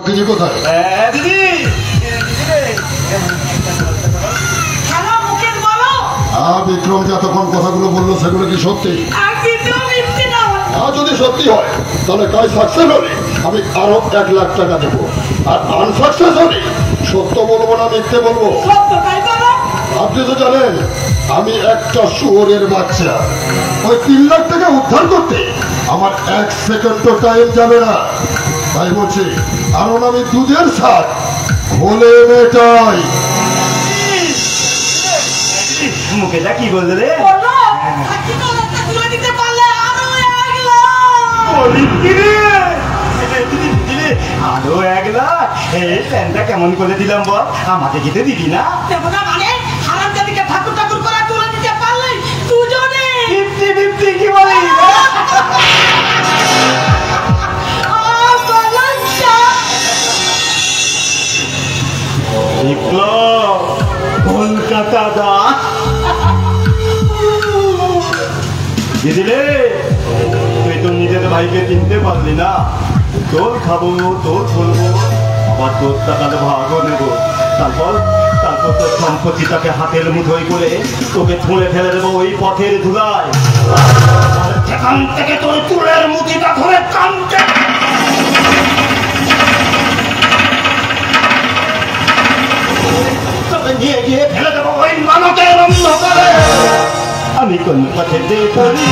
দিদি কোথায়? দিদি বিক্রম যে এতক্ষণ কথাগুলো বললো সেগুলো কি সত্যি? যদি সত্যি হয় তাহলে কাজ সাকসেস হলে আমি আরো 1 লাখ টাকা দেবো, আর আনসাকসেস হলে সত্য বলবো না মিথ্যে বলবো। আপনি তো জানেন আমি একটা শুয়োরের বাচ্চা, ওই 3 লাখ টাকা উদ্ধার করতে আমার 1 সেকেন্ডও টাইম যাবে না। তাই বলছি কারণ আমি দুধের স্বাদ ঘোলে মেটাই। মুখে যা কি বললে রে? আরো 1 লাখ? এই প্ল্যানটা কেমন করে দিলাম বল, আমাকে যেতে দিবি না? ঠাকুর ঠাকুর করে তুলে দিতে পারলে দুজনে 50-50 কি বলি? কলকাতা দা দিদিলে, তুই তো নিজের ভাইকে চিনতে পারলি না। তোর খাবো, তোর বলবো, আবার তোর টাকাতে ভাগও নেবো, তারপর তোর সম্পত্তিটাকে হাতের মুঠোয় করে তোকে ছুঁড়ে ফেলে দেবো ওই পথের ধুলায়। সেখান থেকে তোর চুলের মুঠিটা ধরে কামতে নিয়ে গিয়ে ফেলে দেবো ওই মানবের অন্ধকারে। আমি কোন পথে চলি,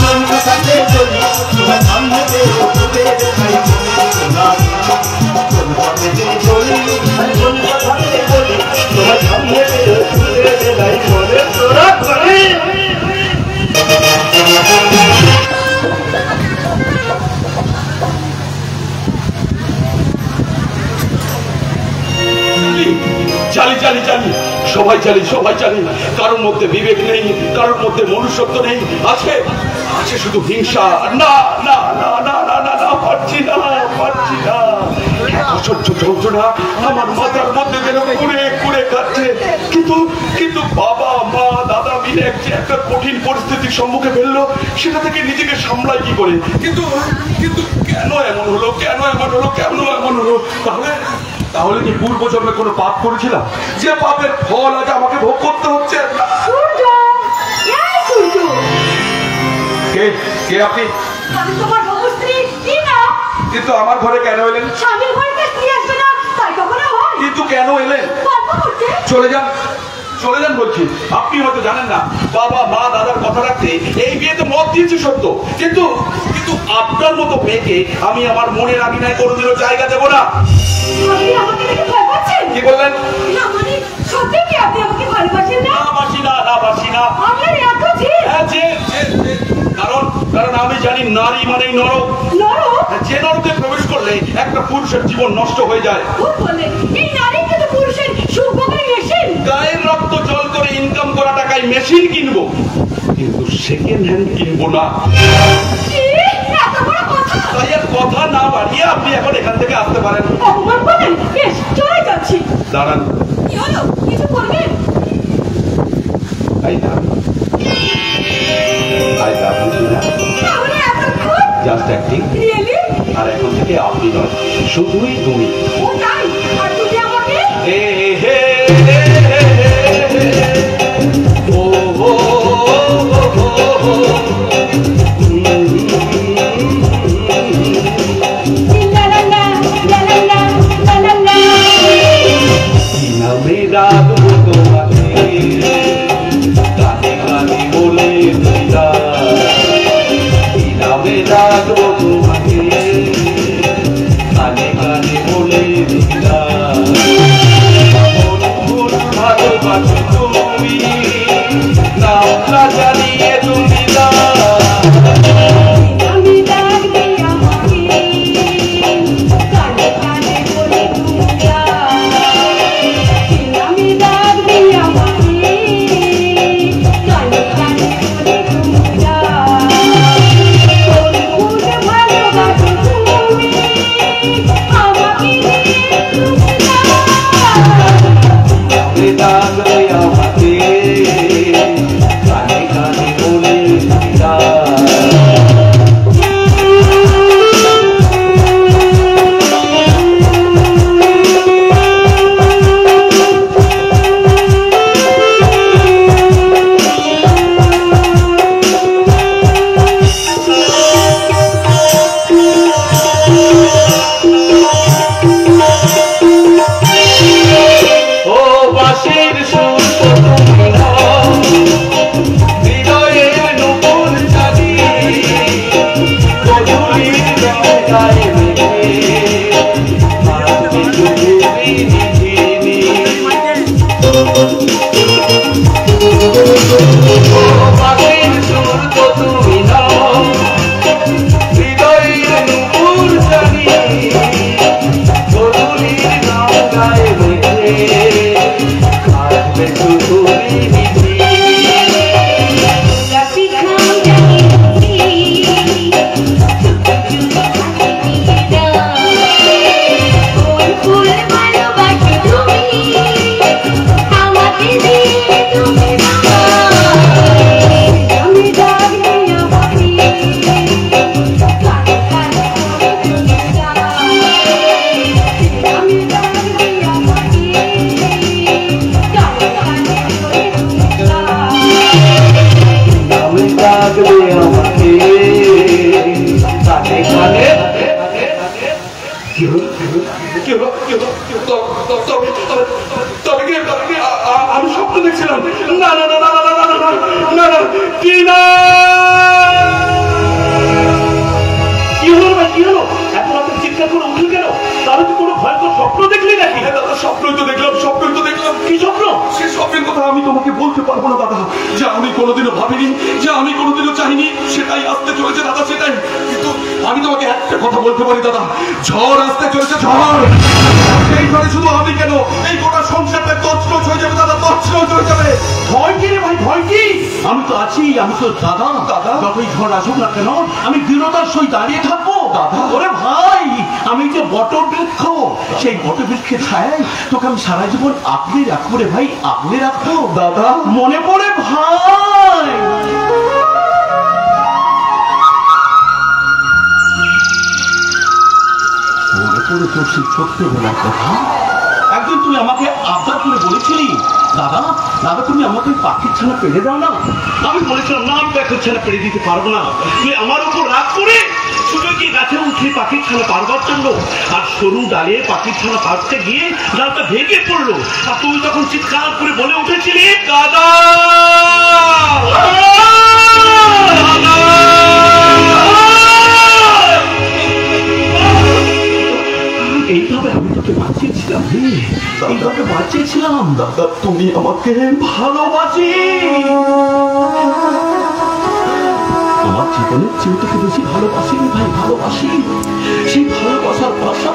কোন পথে চলি, তোমার সামনে কোন পথে চলি, কোন পথে চলি, তোমার সামনে তোরা করি। চালি চালি চালি সবাই চালি, সবাই চালি। কারোর মধ্যে বিবেক নেই, কারোর মধ্যে মনুষ্যত্ব নেই, আছে আছে শুধু হিংসা। না না না না না না না, পারছি না, পারছি না। অসহ্য যন্ত্রণা আমার মাথার মধ্যে যেন কুড়ে কুড়ে খাচ্ছে। কিন্তু কিন্তু বাবা মা দাদা মিলে একটা কঠিন পরিস্থিতির সম্মুখে ফেললো, সেটা থেকে নিজেকে সামলাই কি করে? কিন্তু কিন্তু কেন এমন হলো, কেন এমন হলো, কেন এমন হলো? তাহলে কি পূর্ব জন্মে কোনো পাপ করেছিলাম যে পাপের ফল আজ আমাকে ভোগ করতে হচ্ছে? কে কে আপনি? আমি তোমার স্ত্রী টিনা। কিন্তু আমার ঘরে কেন এলেন? স্বামীর ঘরে স্ত্রী আসবে না তাই কখনো হয়? কিন্তু কেন এলেন? চলে যান, চলে যান বলছি। আপনি হয়তো জানেন না, বাবা মা দাদার কথা রাখতে এই বিয়েতে মত দিয়েছি সত্য, কিন্তু কিন্তু আপনার মতো মেয়েকে আমি আমার মনের আঙিনায় কোনোদিনও জায়গা দেবো না। কি বললেন? সত্যি কি আপনি আমাকে ভালোবাসেন না? না বাসি না, না বাসি না। কারণ কারণ আমি জানি নারী মানেই নরক। যে নরকে প্রবেশ করলে একটা পুরুষের জীবন নষ্ট হয়ে যায়। গায়ের রক্ত জল করে ইনকাম করা টাকায় মেশিন কিনবো, কিন্তু সেকেন্ড হ্যান্ড কিনবো না। তাই আর কথা না বাড়িয়ে আপনি এখন এখান থেকে আসতে পারেন। চলে যাচ্ছি। দাঁড়ান, কি হলো? কিছু করবেন? Just acting. আর এখন থেকে আপনি নয়, শুধুই তুমি। আমি স্বপ্ন দেখছিলাম। না না না না না না না না না টিনা, কি হলো ভাই, কি হলো? এখন আপনি চিৎকার করে উঠল কেন? তাহলে কি কোনো ভয়ঙ্কর স্বপ্ন দেখলি নাকি? দাদা স্বপ্নই তো দেখলাম, স্বপ্নই তো দেখলাম। কি স্বপ্ন? সে স্বপ্নের কথা আমি তোমাকে বলতে পারবো না দাদা। যা আমি কোনোদিনও ভাবিনি, যা আমি কোনোদিনও চাইনি, সেটাই আসতে চলেছে দাদা, সেটাই। কিন্তু আমি তোমাকে একটা কথা বলতে পারি দাদা, ঝড় আসতে চলেছে, ঝড়। সেই ঝড়ে শুধু আমি কেন, এই গোটা সংসারটা তছনছ হয়ে যাবে দাদা, তছনছ হয়ে যাবে। ভয় কি রে ভাই, ভয় কি? আমি তো আছি, আমি তো দাদা। দাদা? যতই ঝড় আসুক না কেন, আমি দৃঢ়তার সহিত দাঁড়িয়ে থাকবো। দাদা? ওরে ভাই, আমি যে বটবৃক্ষ, সেই বটবৃক্ষের ছায়ায় তোকে আমি সারা জীবন আগলে রাখবো রে ভাই, আগলে রাখবো। দাদা? মনে পড়ে ভাই? মনে পড়ে তোর সেই ছোট্টবেলার কথা? একদিন তুই আমাকে আবদার করে বলেছিলি, দাদা দাদা তুমি আমাকে পাখির ছানা পেড়ে দাও না। আমি বলেছিলাম না, আমি পাখির ছানা পেড়ে দিতে পারবো না। তুই আমার উপর রাগ করে শুধু কি গাছে উঠে পাখির ছানা পারবার জন্য, আর সরু ডালে পাখির ছানা পারতে গিয়ে ডালটা ভেঙে পড়লো, আর তুই তখন চিৎকার করে বলে উঠেছিলি, দাদা এইভাবে আমি তোকে বাঁচিয়েছিলাম রে, এইভাবে বাঁচিয়েছিলাম। দাদা তুমি আমাকে ভালোবাসি, আমার জীবনের চেয়ে তোকে বেশি ভালোবাসি ভাই, ভালোবাসি। সেই ভালোবাসার ভাষা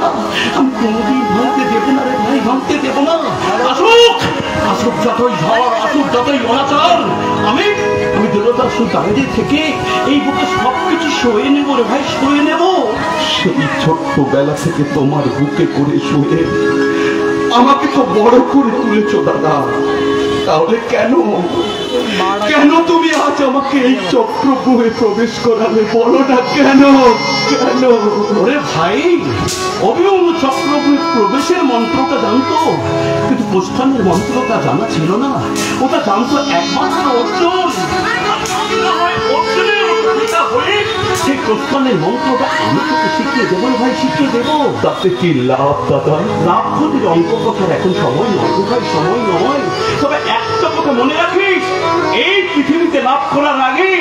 আমি কোনোদিন ভাঙতে দেবো না রে ভাই, ভাঙতে দেবো না। আসুক আসুক যতই ঝড়, আসুক যতই অনাচার, আমি দৃঢ়তার সুর দাঁড়িয়ে থেকে এই বুকে সবকিছু সয়ে নেবো রে ভাই, সয়ে নেবো। সেই ছোট্টবেলা থেকে তোমার বুকে করে শুয়ে আমাকে তো বড় করে তুলেছো দাদা, তাহলে কেন কেন তুমি আজ আমাকে এই চক্রব্যূহে প্রবেশ করালে? বলো না কেন, কেন? ওরে ভাই, অভিমন্যু চক্রব্যূহে প্রবেশের মন্ত্রটা জানতো, কিন্তু প্রস্থানের মন্ত্রটা জানা ছিল না। ওটা জানতো একমাত্র অর্জুন। সেই প্রস্থানের মন্ত্রটা আমি তোকে শিখিয়ে দেবো ভাই, শিখিয়ে দেবো। তাতে কি লাভ দাদা? লাভ ক্ষতির অঙ্ক কথার এখন সময় নয় ভাই, সময় নয়। তবে একটা কথা মনে রাখিস, এই পৃথিবীতে লাভ করার আগে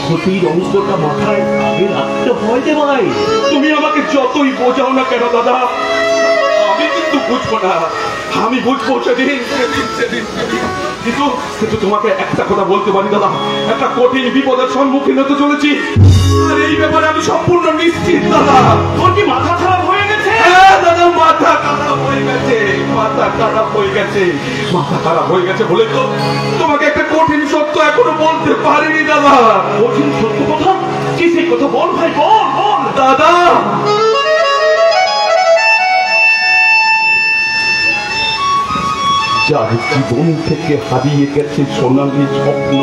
ক্ষতির অঙ্কটা মাথায় আগে রাখতে হয় রে ভাই। তুমি আমাকে যতই বোঝাও না কেন দাদা, আমি কিন্তু বুঝবো না, আমি বুঝবো সেদিন সেদিন সেদিন সেদিন। কিন্তু তোমাকে একটা কথা বলতে পারি দাদা, একটা কঠিন বিপদের সম্মুখীন হতে চলেছি, আর এই ব্যাপারে আমি সম্পূর্ণ নিশ্চিত দাদা। তোর কি মাথা খারাপ হয়ে গেছে? হ্যাঁ দাদা, মাথা খারাপ হয়ে গেছে, মাথা খারাপ হয়ে গেছে, মাথা খারাপ হয়ে গেছে বলে তো তোমাকে একটা কঠিন সত্য এখনো বলতে পারিনি দাদা। কঠিন সত্য কথা কি? সেই কথা বল ভাই, বল বল। দাদা যার জীবন থেকে হারিয়ে গেছে সোনালী স্বপ্ন,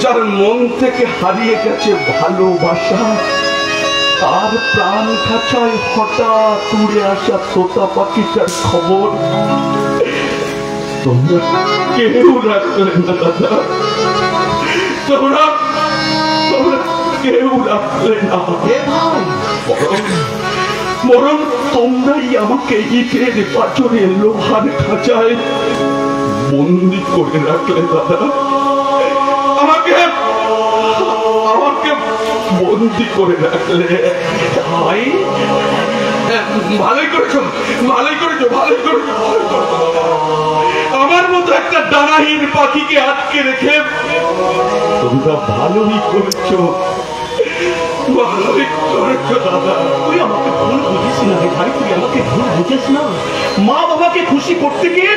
যার মন থেকে হারিয়ে গেছে ভালোবাসা, তার প্রাণ খাঁচায় হঠাৎ উড়ে আসা তোতা পাখিটার খবর তোমরা কেউ রাখলে না দাদা, তোমরা কেউ রাখলে না। বরং তোমরাই আমাকে ইটের পাথরে লোহার খাঁচায় বন্দি করে রাখলে দাদা, আমাকে বন্দি করে রাখলে। ভাই ভালোই করেছো, ভালোই করেছো, ভালোই করেছো। আমার মতো একটা ডানাহীন পাখিকে আটকে রেখে তোমরা ভালোই করেছো, ভালোই করেছো দাদা। তুই আমাকে ভুল বুঝিস না রে ভাই, তুই আমাকে ভুল বুঝিস না। মা বাবাকে খুশি করতে গিয়ে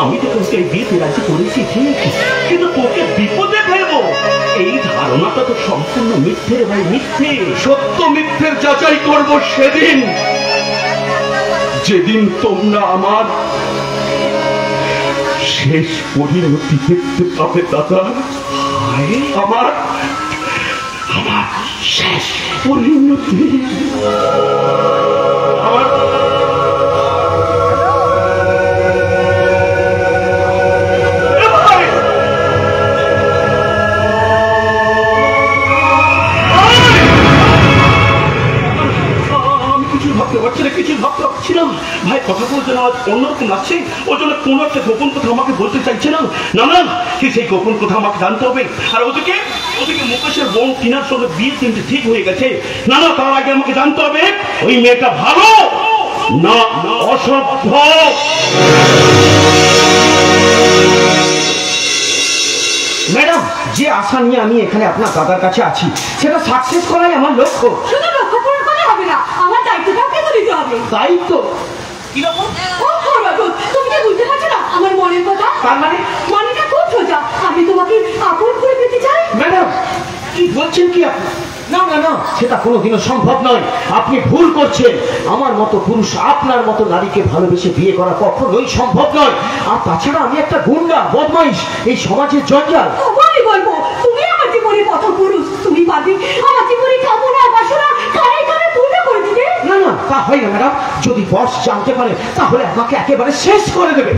আমি তো তোকে এই বিয়েতে রাজি করেছি ঠিক, কিন্তু তোকে বিপদে ফেলবো এই ধারণাটা তো সম্পূর্ণ মিথ্যে রে ভাই, মিথ্যে। সত্য মিথ্যের যাচাই করব সেদিন, যেদিন তোমরা আমার শেষ পরিণতি দেখতে পাবে দাদা। আমার শেষ পরিণতি, আমার আমি কিছু ভাবতে পারছি না, কিছু ভাবতে পারছি না। ভাই কথা বলতে না অন্যরকম লাগছে, ওর জন্য কোনো একটা গোপন কথা আমাকে বলতে চাইছে না। না না, সেই গোপন কথা আমাকে জানতে হবে। আর ওদিকে মুকেশের বোন টিনার সঙ্গে বিয়ে কিন্তু ঠিক হয়ে গেছে। না না, তার আগে আমাকে জানতে হবে ওই মেয়েটা ভালো না অসভ্য। ম্যাডাম, যে আশা নিয়ে আমি এখানে আপনার দাদার কাছে আছি সেটা সাকসেস করাই আমার লক্ষ্য। শুধু লক্ষ্য পূরণ করলে হবে না, আমার দায়িত্বটাও কিন্তু দিতে হবে। তাই তো। কিরকম? তুমি কি বুঝতে পারছো না আমার মনের কথা? তার মানে? মানেটা খুব সোজা, আমি তোমাকে আপন করে পেতে চাই। ম্যাডাম, কি বলছেন কি আপনি? না না না, সেটা কোনোদিনও সম্ভব নয়। আপনি ভুল করছেন। আমার মতো পুরুষ আপনার মতো নারীকে ভালোবেসে বিয়ে করা কখনোই সম্ভব নয়। আর তাছাড়া আমি একটা গুন্ডা, বদমাইশ, এই সমাজের জঞ্জাল। তোমারই বলবো, তুমি আমার জীবনের প্রথম পুরুষ। তুমি পারবে আমার জীবনে কামনা বাসনা কানে কানে পূর্ণ করে দিতে? না না, তা হয় না ম্যাডাম। যদি বস জানতে পারে তাহলে আমাকে একেবারে শেষ করে দেবে।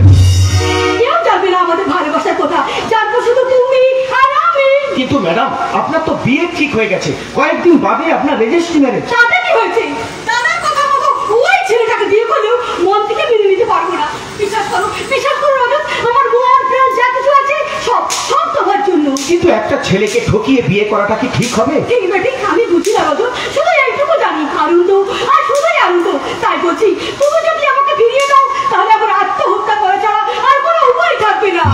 কেউ জানবে না আমাদের ভালোবাসার কথা, জানবো শুধু তুমি আর আমি। কিন্তু ম্যাডাম, আপনার তো বিয়ে ঠিক হয়ে গেছে, কয়েকদিন বাদে আপনার রেজিস্ট্রি ম্যারেজ। তাতে কি হয়েছে? দাদার কথা মতো ওই ছেলেটাকে বিয়ে করলেও মন থেকে মেনে নিতে পারবো না। বিশ্বাস করো রজত, আমার মন প্রাণ যা কিছু আছে সব সব তোমার জন্য। কিন্তু একটা ছেলেকে ঠকিয়ে বিয়ে করাটা কি ঠিক হবে? ঠিক বেঠিক আমি বুঝি না রজত, শুধু এইটুকু জানি আনন্দ আর শুধুই আনন্দ। তাই বলছি, তুমি যদি আমাকে ফিরিয়ে দাও তাহলে আমার আত্মহত্যা করা ছাড়া আর কোনো উপায় থাকবে না।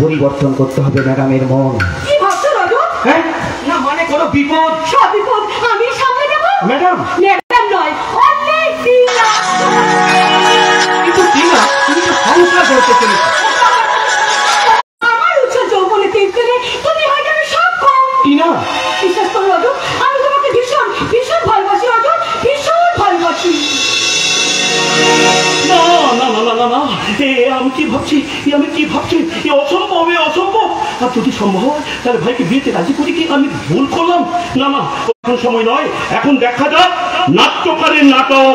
পরিবর্তন করতে হবে ম্যাডামের মন। কি ভাবছো রজত? হ্যাঁ না, মানে কোনো বিপদ? সব বিপদ আমি সামলে দেবো। ম্যাডাম, ম্যাডাম নয়, অনেক দিন। কিন্তু টিনা, তুমি তো সংসার করতে চলেছো। আমার উচ্চ যৌবনে তেজ করে তুমি হয়ে যাবে সক্ষম। টিনা, বিশ্বাস করো রজত, আমি তোমাকে ভীষণ ভীষণ ভালোবাসি রজত, ভীষণ ভালোবাসি। না না না না না না, আমি কি ভাবছি, অসম্ভব, অসম্ভব। আর যদি সম্ভব হয় তাহলে ভাইকে বিয়েতে রাজি করি কি আমি ভুল করলাম? না না, এখন সময় নয়, এখন দেখা যাক নাট্যকারের নাটক।